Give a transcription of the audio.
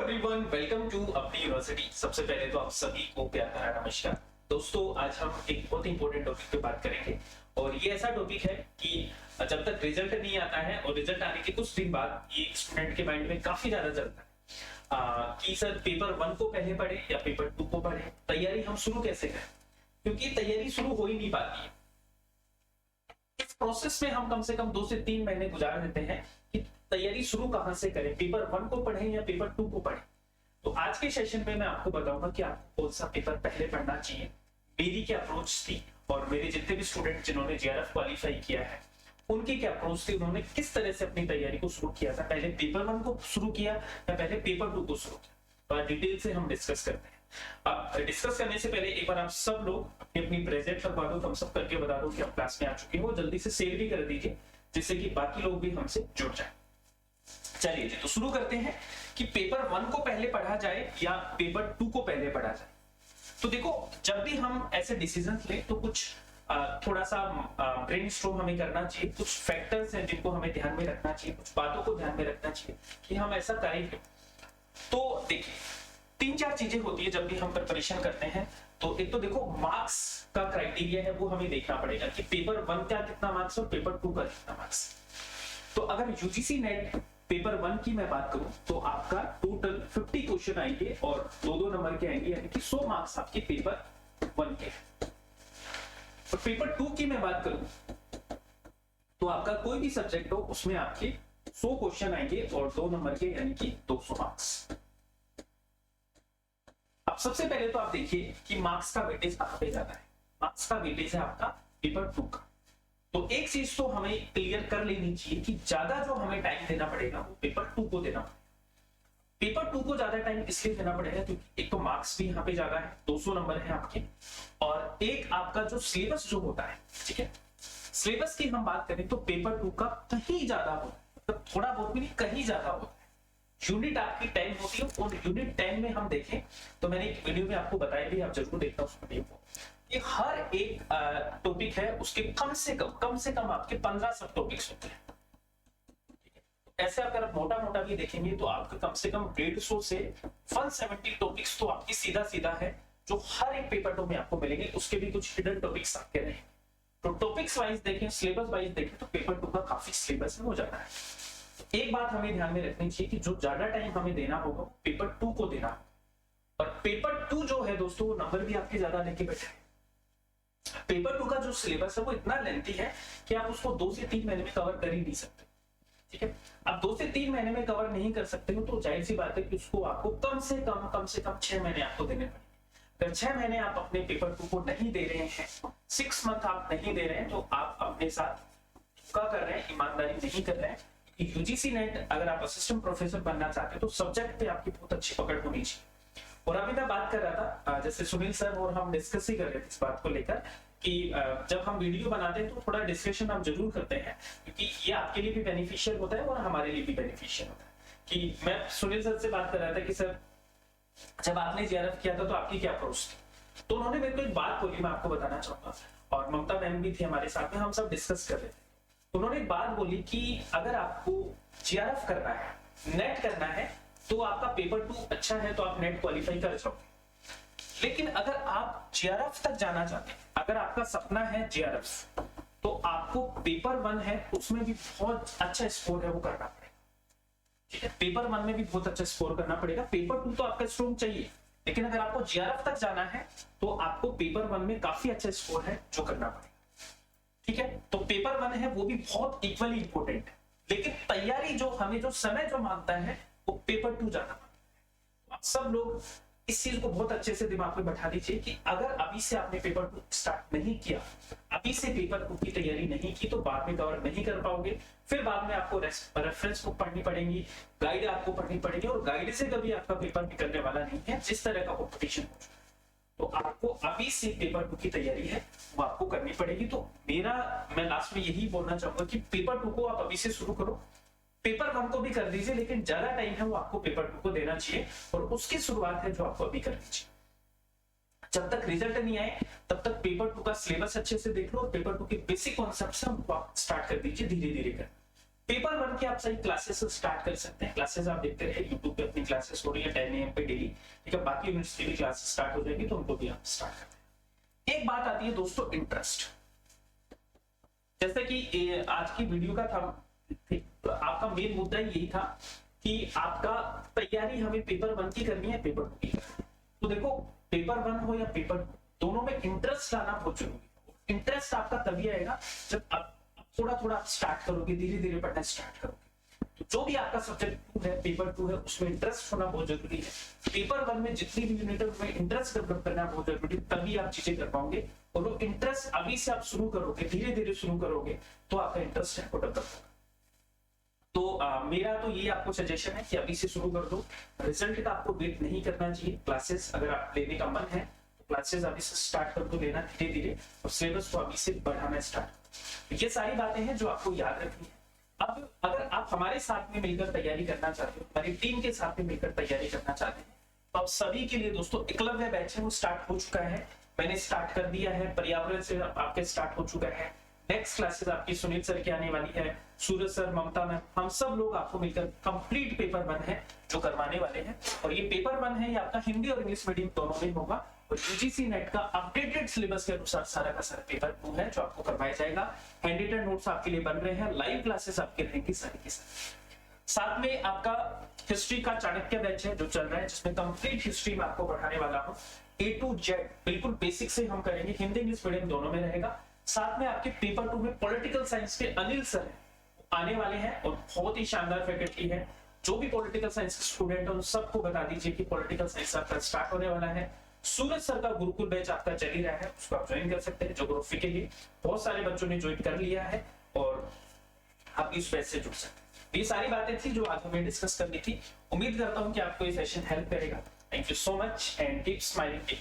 Everyone, welcome to अपनी university. सबसे पहले तो आप सभी को प्यार भरा नमस्कार। दोस्तों, आज हम एक बहुत इंपॉर्टेंट टॉपिक पे बात करेंगे और ये ऐसा टॉपिक है कि जब तक रिजल्ट नहीं आता है और रिजल्ट आने के कुछ दिन बाद ये स्टूडेंट के माइंड में काफी ज्यादा चलता है कि सर पेपर 1 को पहले पढ़े या पेपर 2 को पढ़े, तैयारी हम शुरू कैसे करें, क्योंकि तैयारी शुरू हो ही नहीं पाती है। इस प्रोसेस में हम कम से कम 2 से 3 महीने गुजार देते हैं कि तैयारी शुरू कहां से करें, पेपर 1 को पढ़ें या पेपर 2 को पढ़ें। तो आज के सेशन में मैं आपको बताऊंगा कि आपको कौन सा पेपर पहले पढ़ना चाहिए, मेरी क्या अप्रोच थी और मेरे जितने भी स्टूडेंट जिन्होंने जेआरएफ क्वालिफाई किया है उनकी क्या अप्रोच थी, उन्होंने किस तरह से अपनी तैयारी को शुरू किया था, पहले पेपर 1 को शुरू किया या पहले पेपर 2 को शुरू किया। तो डिटेल से हम डिस्कस करते हैं। अब डिस्कस करने से पहले एक बार आप सब लोग अपनी अपनी प्रेजेंट करवा दो, हम सब करके बता दो कि आप क्लास में आ चुके हो। जल्दी से शेयर भी कर दीजिए जिससे कि बाकी लोग भी हमसे जुड़ जाए। चलिए जी, तो शुरू करते हैं कि पेपर 1 को पहले पढ़ा जाए या पेपर 2 को पहले पढ़ा जाए। तो देखो, जब भी हम ऐसे डिसीजन लें तो कुछ थोड़ा सा ब्रेनस्टॉर्म हमें करना चाहिए। कुछ फैक्टर्स हैं जिनको हमें ध्यान में रखना चाहिए, कुछ बातों को ध्यान में रखना चाहिए कि हम ऐसा करेंगे। तो देखिए, 3-4 चीजें होती है जब भी हम प्रिपरेशन करते हैं। तो एक तो देखो, मार्क्स का क्राइटेरिया है वो हमें देखना पड़ेगा कि पेपर 1 का कितना मार्क्स और पेपर 2 का कितना मार्क्स। तो अगर यूजीसी नेट पेपर 1 की मैं बात करूं तो आपका टोटल 50 क्वेश्चन आएंगे और 2-2 नंबर के आएंगे, यानी कि 100 मार्क्स आपके पेपर 1 के। और पेपर 2 की मैं बात करूं तो आपका कोई भी सब्जेक्ट हो उसमें आपके 100 क्वेश्चन आएंगे और 2 नंबर के, यानी कि 200 मार्क्स। अब सबसे पहले तो आप देखिए कि मार्क्स का वेटेज कहां पे जाता है। मार्क्स का वेटेज है आपका पेपर 2 का। तो एक चीज तो हमें क्लियर कर लेनी चाहिए कि ज्यादा जो हमें टाइम देना पड़ेगा वो पेपर 2 को देना पड़ेगा। पेपर 2 को ज्यादा टाइम इसलिए देना पड़ेगा क्योंकि एक तो मार्क्स भी यहाँ पे ज्यादा है, 200 नंबर है आपके, और एक आपका जो सिलेबस जो होता है, ठीक है, सिलेबस की हम बात करें तो पेपर 2 का कहीं ज्यादा होता है, मतलब थोड़ा बहुत भी नहीं, कहीं ज्यादा होता है। यूनिट आपकी 10 होती है और यूनिट 10 में हम देखें तो मैंने एक वीडियो में आपको बताया भी, आप जरूर देखना उस वीडियो को, कि हर एक टॉपिक है उसके कम से कम आपके 15 सब टॉपिक्स होते हैं। ऐसे अगर आप मोटा मोटा भी देखेंगे तो आपके कम से कम 150 से 170 टॉपिक्स तो आपकी सीधा है जो हर एक पेपर 2 में आपको मिलेंगे। उसके भी कुछ हिडन टॉपिक्स आपके रहेंगे। तो टॉपिक्स वाइज देखें, सिलेबस वाइज देखें तो पेपर 2 का काफी सिलेबस हो जाता है। तो एक बात हमें ध्यान में रखनी चाहिए कि जो ज्यादा टाइम हमें देना होगा पेपर 2 को देना होगा। और पेपर 2 जो है दोस्तों, वो नंबर भी आपके ज्यादा लेके बैठे। पेपर 2 का जो सिलेबस है वो इतना लेंथी है कि आप उसको 2 से 3 महीने में कवर कर ही नहीं सकते, ठीक है। आप 2 से 3 महीने में कवर नहीं कर सकते हो तो जाहिर सी बात है कि उसको आपको कम से कम 6 महीने आपको देने पड़ेंगे। अगर 6 महीने आप अपने पेपर 2 को नहीं दे रहे हैं, 6 मंथ आप नहीं दे रहे हैं, तो आप अपने साथ धोखा कर रहे हैं, ईमानदारी नहीं कर रहे हैं। यूजीसी नेट अगर आप असिस्टेंट प्रोफेसर बनना चाहते हैं तो सब्जेक्ट पे आपकी बहुत अच्छी पकड़ होनी चाहिए। और अभी मैं बात कर रहा था, जैसे सुनील सर और हम डिस्कस ही कर रहे थे इस बात को लेकर कि जब हम वीडियो बनाते हैं तो थोड़ा डिस्कशन हम जरूर करते हैं, क्योंकि ये आपके लिए भी बेनिफिशियल होता है और हमारे लिए भी बेनिफिशियल होता है। कि मैं सुनील सर से बात कर रहा था कि सर, जब आपने जेआरएफ किया था तो आपकी क्या अप्रोच थी, तो उन्होंने मेरे को एक बात बोली, मैं आपको बताना चाहूंगा, और ममता मैम भी थी हमारे साथ में, हम सब डिस्कस कर रहे थे। उन्होंने एक बात बोली कि अगर आपको जेआरएफ करना है, नेट करना है, तो आपका पेपर 2 अच्छा है तो आप नेट क्वालिफाई कर जाओगे। लेकिन अगर आप जेआरएफ तक जाना चाहते हैं, अगर आपका सपना है जेआरएफ, तो आपको पेपर 1 है उसमें भी बहुत अच्छा स्कोर है वो करना पड़ेगा, ठीक है। पेपर 1 में भी बहुत अच्छा स्कोर करना पड़ेगा। पेपर 2 तो आपका स्ट्रॉन्ग चाहिए, लेकिन अगर आपको जेआरएफ तक जाना है तो आपको पेपर 1 में काफी अच्छा स्कोर है जो करना पड़ेगा, ठीक है। तो पेपर 1 है वो भी बहुत इक्वली इंपॉर्टेंट है, लेकिन तैयारी जो हमें जो समय जो मांगता है वो पेपर 2 जाना मांगता है। आप सब लोग इस चीज को बहुत अच्छे से दिमाग में बैठा दीजिए कि अगर अभी से आपने पेपर 2 स्टार्ट नहीं किया, अभी से पेपर 2 की तैयारी नहीं की, तो बाद में कवर नहीं कर पाओगे। फिर बाद में आपको रेफरेंस बुक पढ़नी पड़ेगी, गाइड आपको पढ़नी पड़ेगी, और गाइड से कभी आपका पेपर निकलने वाला नहीं है जिस तरह का कॉम्पिटिशन हो। तो आपको अभी से पेपर 2 की तैयारी है वो आपको करनी पड़ेगी। तो मैं लास्ट में यही बोलना चाहूंगा कि पेपर 2 को आप अभी से शुरू करो, पेपर 1 को भी कर दीजिए, लेकिन ज्यादा टाइम है वो आपको पेपर 2 को देना चाहिए, और उसकी शुरुआत है जो आपको अभी करनी चाहिए। जब तक रिजल्ट नहीं आए तब तक पेपर 2 का सिलेबस अच्छे से देख लो, और पेपर 2 के बेसिक कॉन्सेप्ट से आप स्टार्ट कर दीजिए धीरे धीरे कर। पेपर 1 के आप सही क्लासेस स्टार्ट कर सकते हैं। क्लासेस आप देखते रहे यूट्यूब पे, अपनी क्लासेस हो रही है 10 AM पे डेली, ठीक है। बाकी यूनिवर्सिटी की क्लासेस स्टार्ट हो जाएगी तो उनको भी आप स्टार्ट करते हैं। एक बात आती है दोस्तों, इंटरेस्ट। जैसे कि आज की वीडियो का था, आपका मेन मुद्दा यही था कि आपका तैयारी हमें पेपर 1 की करनी है, पेपर 2 की करनी है। तो देखो, पेपर 1 हो या पेपर 2, दोनों में इंटरेस्ट लाना बहुत जरूरी है। इंटरेस्ट आपका तभी आएगा जब आप थोड़ा थोड़ा आप स्टार्ट करोगे, धीरे धीरे पढ़ना स्टार्ट करोगे। तो जो भी आपका सब्जेक्ट 2 है, पेपर 2 है, उसमें इंटरेस्ट होना बहुत जरूरी है। पेपर 1 में जितनी भी यूनिट है उसमें इंटरेस्ट डेवलप करना बहुत जरूरी है, तभी आप चीजें कर पाओगे। और वो इंटरेस्ट अभी से आप शुरू करोगे, धीरे धीरे शुरू करोगे, तो आपका इंटरेस्ट है वो डेवलप होगा। तो मेरा तो ये आपको सजेशन है कि अभी से शुरू कर दो। रिजल्ट का आपको वेट नहीं करना चाहिए। क्लासेस अगर आप लेने का मन है तो क्लासेस अभी से स्टार्ट कर दो लेना धीरे धीरे, और सिलेबस को अभी से बढ़ाना स्टार्ट। ये सारी बातें हैं जो आपको याद रखनी है। अब अगर आप हमारे साथ में मिलकर तैयारी करना चाहते हो, हमारी टीम के साथ में मिलकर तैयारी करना चाहते हैं, तो आप सभी के लिए दोस्तों एकलव्य बैच है वो स्टार्ट हो चुका है। मैंने स्टार्ट कर दिया है, पर्यावरण से आपके स्टार्ट हो चुका है। नेक्स्ट क्लासेस आपकी सुनील सर की आने वाली है, सूरज सर, ममता मैम, हम सब लोग आपको मिलकर कंप्लीट पेपर 1 है जो करवाने वाले हैं। और ये पेपर 1 है, ये आपका हिंदी और इंग्लिश मीडियम दोनों में होगा। और यूजीसी नेट का अपडेटेड सिलेबस के अनुसार सारा का सारा पेपर 2 है जो आपको करवाया जाएगा। हैंड रिटन नोट्स आपके लिए बन रहे हैं, लाइव क्लासेस आपके रहेंगी सारी के सारी। साथ में आपका हिस्ट्री का चाणक्य बैच है जो चल रहा है, जिसमें कंप्लीट हिस्ट्री में आपको पढ़ाने वाला हूं, A to Z बिल्कुल बेसिक से हम करेंगे। हिंदी इंग्लिश मीडियम दोनों में रहेगा। साथ में आपके पेपर 2 में पॉलिटिकल साइंस के अनिल सर आने वाले हैं, और बहुत ही शानदार फैकल्टी है। जो भी पॉलिटिकल साइंस के स्टूडेंट है उन सबको बता दीजिए कि पॉलिटिकल साइंस आपका स्टार्ट होने वाला है। सूरज सर का गुरुकुल बैच आपका चल ही रहा है, उसको आप ज्वाइन कर सकते हैं। ज्योग्राफी के लिए बहुत सारे बच्चों ने ज्वाइन कर लिया है और आप इस बैच से जुड़ सकते हैं। ये सारी बातें थी जो आज हमें डिस्कस करनी थी। उम्मीद करता हूं कि आपको ये सेशन हेल्प करेगा। Thank you so much and keep smiling.